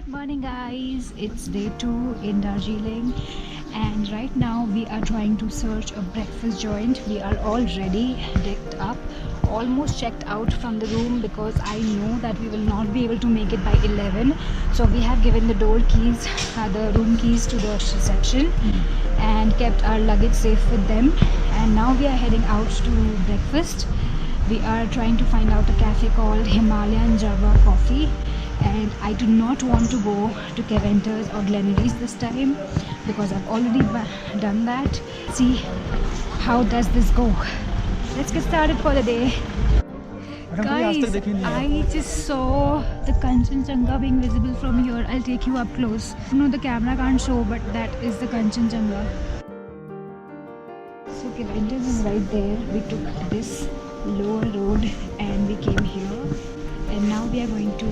Morning guys, it's day 2 in Darjeeling and right now we are trying to search a breakfast joint. We are all ready, decked up, almost checked out from the room because I know that we will not be able to make it by 11. So we have given the door keys, the room keys to the reception and kept our luggage safe with them, and now we are heading out to breakfast. We are trying to find out a cafe called Himalayan Coffee, and I do not want to go to Keventers or Glenarys this time because I've already done that. See how does this go. Let's get started for the day. Guys, I just saw the Kanchenjunga being visible from here. I'll take you up close. No, the camera can't show, but that is the Kanchenjunga. So Keventers is right there. We took this lower road and we came here. And now we are going to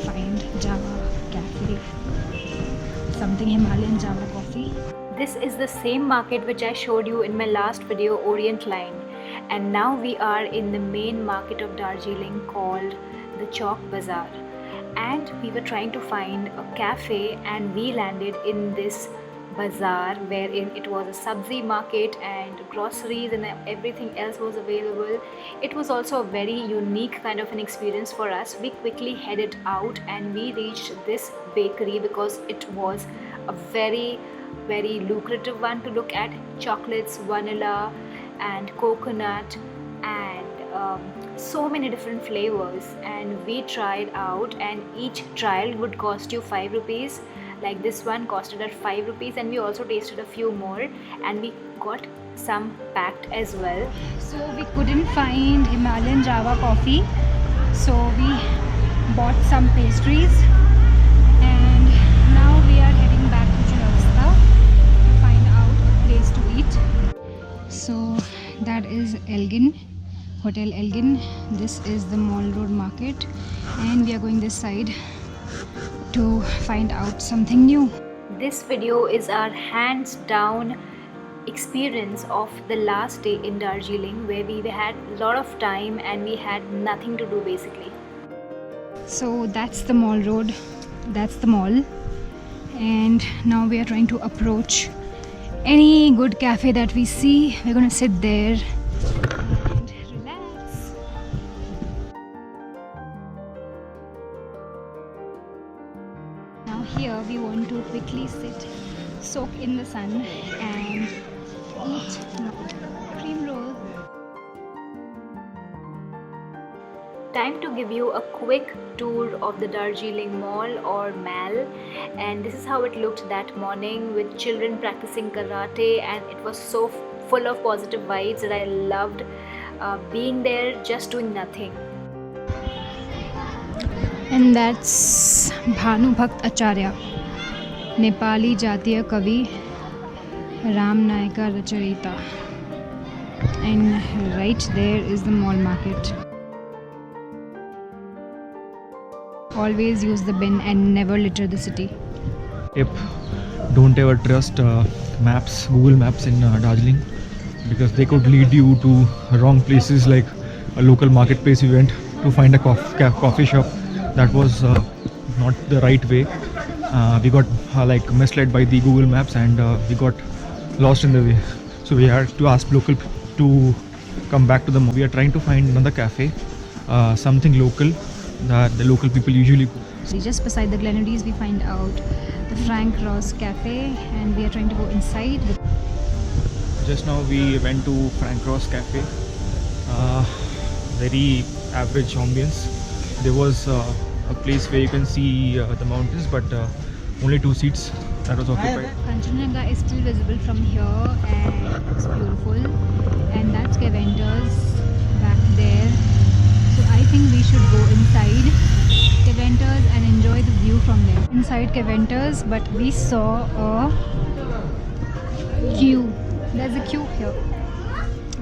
find Java Cafe, something Himalayan Java Coffee. This is the same market which I showed you in my last video, Orient Line. And now we are in the main market of Darjeeling called the Chowk Bazar. And we were trying to find a cafe and we landed in this bazaar wherein it was a sabzi market and groceries and everything else was available. It was also a very unique kind of an experience for us. We quickly headed out and we reached this bakery because it was a very lucrative one to look at. Chocolates, vanilla and coconut and so many different flavors, and we tried out, and each trial would cost you 5 rupees. Like this one costed at 5 rupees, and we also tasted a few more and we got some packed as well. So we couldn't find Himalayan Java coffee, so we bought some pastries and now we are heading back to Chowk to find out a place to eat. So that is Elgin, Hotel Elgin. This is the Mall Road Market and we are going this side to find out something new. This video is our hands down experience of the last day in Darjeeling, where we had a lot of time and we had nothing to do basically. So that's the Mall Road, that's the mall, and now we are trying to approach any good cafe that we see. We're gonna sit there and relax. Now here we want to quickly sit, soak in the sun and eat cream roll. Time to give you a quick tour of the Darjeeling Mall or Mall, and this is how it looked that morning with children practicing karate, and it was so full of positive vibes that I loved being there just doing nothing. And that's Bhanubhakt Acharya, Nepali Jatiya Kavi, Ram Nayaka Racharita, and right there is the mall market. Always use the bin and never litter the city. Yep, don't ever trust maps, Google Maps in Darjeeling, because they could lead you to wrong places. Like a local marketplace we went to find a coffee shop that was not the right way. We got like misled by the Google Maps and we got lost in the way. So we had to ask local to come back to the mall. We are trying to find another cafe, something local that the local people usually go. So just beside the Glenarys we find out the Ross Café and we are trying to go inside. Just now we went to Ross Café. Very average ambience. There was a place where you can see the mountains, but only 2 seats that was occupied. Kanchenjunga is still visible from here and it's beautiful, and that's Keventers back there. So I think we should go inside Keventers and enjoy the view from there. Inside Keventers, but we saw a queue. There's a queue here.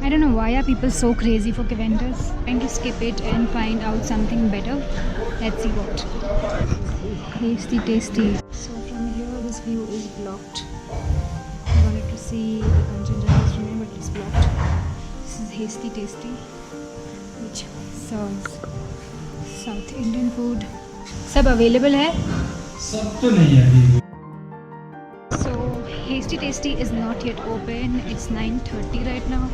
I don't know why are people so crazy for Keventers. Trying to skip it and find out something better. Let's see what. Hasty Tasty. So from here this view is blocked. I wanted to see the Kanchenjunga from here, but it's blocked. This is Hasty Tasty, which serves South Indian food. सब available है. So Hasty Tasty is not yet open. It's 9:30 right now,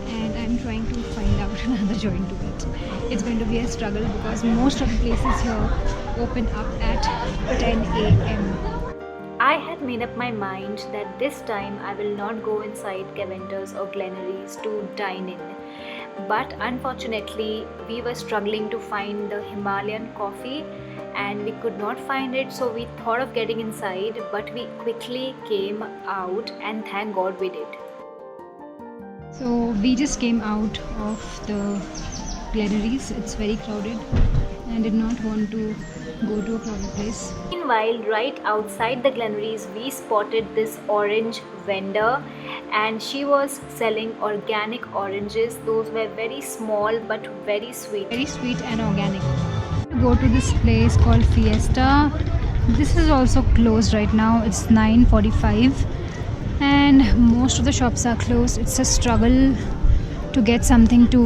and I'm trying to find out another joint to it. It's going to be a struggle because most of the places here open up at 10 a.m. I had made up my mind that this time I will not go inside Keventers or Glenarys to dine in. But unfortunately, we were struggling to find the Himalayan Coffee and we could not find it, so we thought of getting inside, but we quickly came out and thank God we did. So we just came out of the Glenarys. It's very crowded and did not want to go to a crowded place. Meanwhile, right outside the Glenarys, we spotted this orange vendor and she was selling organic oranges. Those were very small but very sweet. Very sweet and organic. Go to this place called Fiesta. This is also closed right now. It's 9:45 and most of the shops are closed. It's a struggle to get something to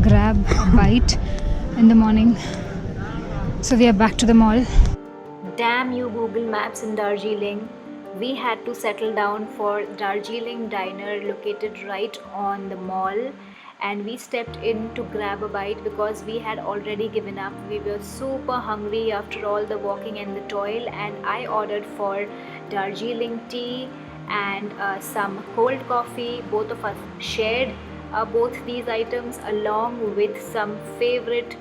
grab a bite in the morning. So we are back to the mall. Damn you Google Maps in Darjeeling. We had to settle down for Darjeeling Diner located right on the mall, and we stepped in to grab a bite because we had already given up. We were super hungry after all the walking and the toil, and I ordered for Darjeeling tea and some cold coffee. Both of us shared both these items along with some favorite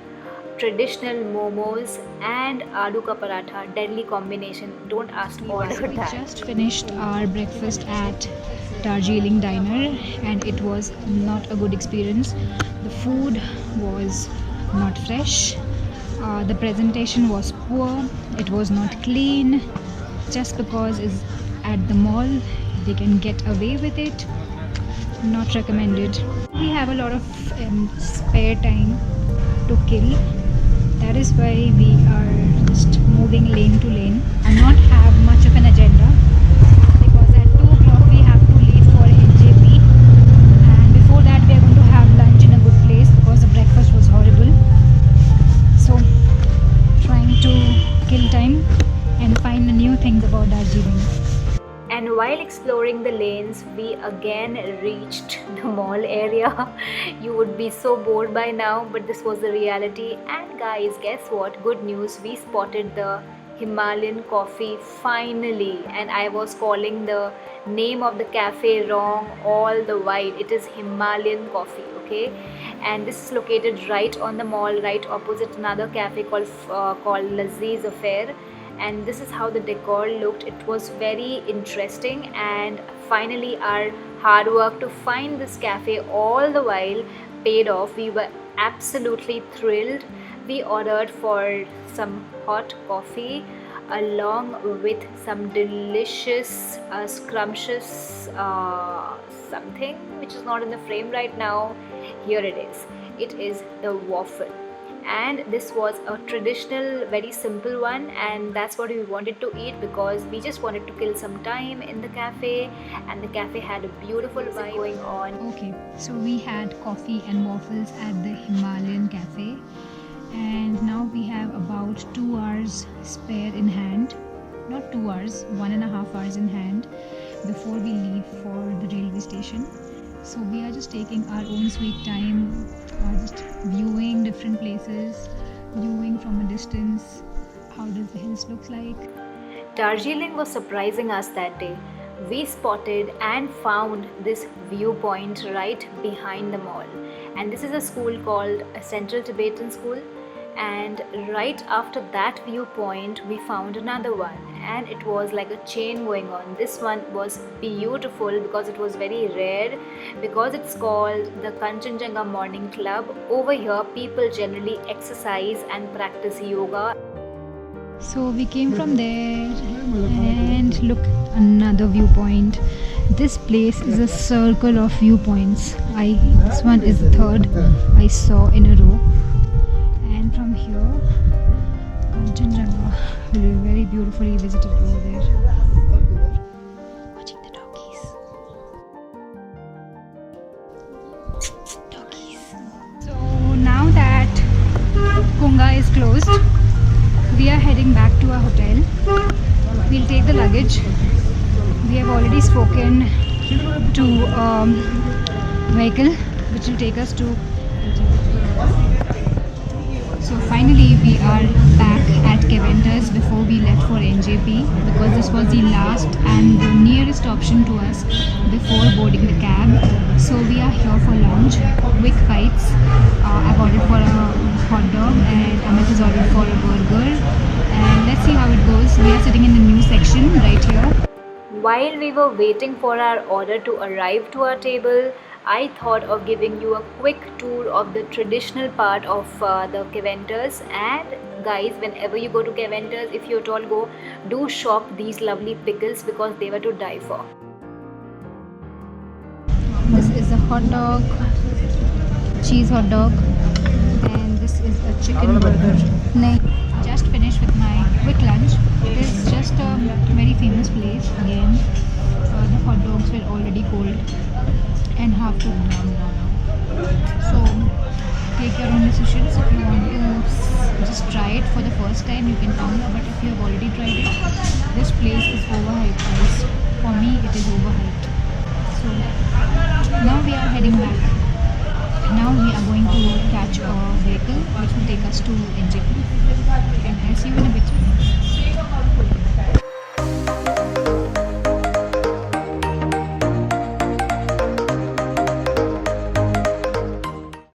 traditional momos and aloo ka paratha. Deadly combination. Don't ask me what We just finished our breakfast at Darjeeling Diner and it was not a good experience. The food was not fresh. The presentation was poor. It was not clean. Just because it's at the mall, they can get away with it. Not recommended. We have a lot of spare time to kill. That is why we are just moving lane to lane and not have much of an agenda, because at 2 o'clock we have to leave for NJP, and before that we are going to have lunch in a good place because the breakfast was horrible. So trying to kill time and find new things about Darjeeling. And while exploring the lanes, we again reached the mall area. You would be so bored by now, but this was the reality. And guys, guess what? Good news, we spotted the Himalayan Coffee finally. And I was calling the name of the cafe wrong all the while. It is Himalayan Coffee, okay? And this is located right on the mall, right opposite another cafe called Laziz Affair. And this is how the decor looked. It was very interesting, and finally our hard work to find this cafe all the while paid off. We were absolutely thrilled. We ordered for some hot coffee along with some delicious scrumptious something which is not in the frame right now. Here it is. It is the waffle. And this was a traditional, very simple one, and that's what we wanted to eat because we just wanted to kill some time in the cafe, and the cafe had a beautiful vibe going on. Okay, so we had coffee and waffles at the Himalayan Cafe, and now we have about 2 hours spare in hand. Not 2 hours, 1.5 hours in hand before we leave for the railway station. So we are just taking our own sweet time, just viewing different places, viewing from a distance how does the hills look like. Darjeeling was surprising us that day. We spotted and found this viewpoint right behind the mall, and this is a school called a Central Tibetan School. And right after that viewpoint we found another one, and it was like a chain going on. This one was beautiful because it was very rare, because it's called the Kanchenjunga Morning Club. Over here people generally exercise and practice yoga. So we came from there and look, another viewpoint. This place is a circle of viewpoints. This one is the third I saw in a row. And from here, Kanchenjunga will be very beautifully visited over there. Watching the doggies. Doggies. So now that Kunga is closed, we are heading back to our hotel. take the luggage. We have already spoken to vehicle which will take us to. So finally we are back at Keventers before we left for NJP, because this was the last and the nearest option to us before boarding the cab. So we are here for lunch, quick bites. I've ordered for a hot dog and Amit has ordered for a burger, and let's see how it goes. We are sitting in the new section right here. While we were waiting for our order to arrive to our table, I thought of giving you a quick tour of the traditional part of the Keventers. And guys, whenever you go to Keventers, if you at all go, do shop these lovely pickles because they were to die for. This is a hot dog, cheese hot dog, and this is a chicken burger. Just finished with my quick lunch. It is just a very famous place again. The hot dogs were already cold and half cooked. So take your own decisions. If you want to just try it for the first time, you can come, but if you have already tried it, this place is overhyped, guys. For me, it is overhyped. So now we are heading back. Now we are going to catch a vehicle which will take us to NJP.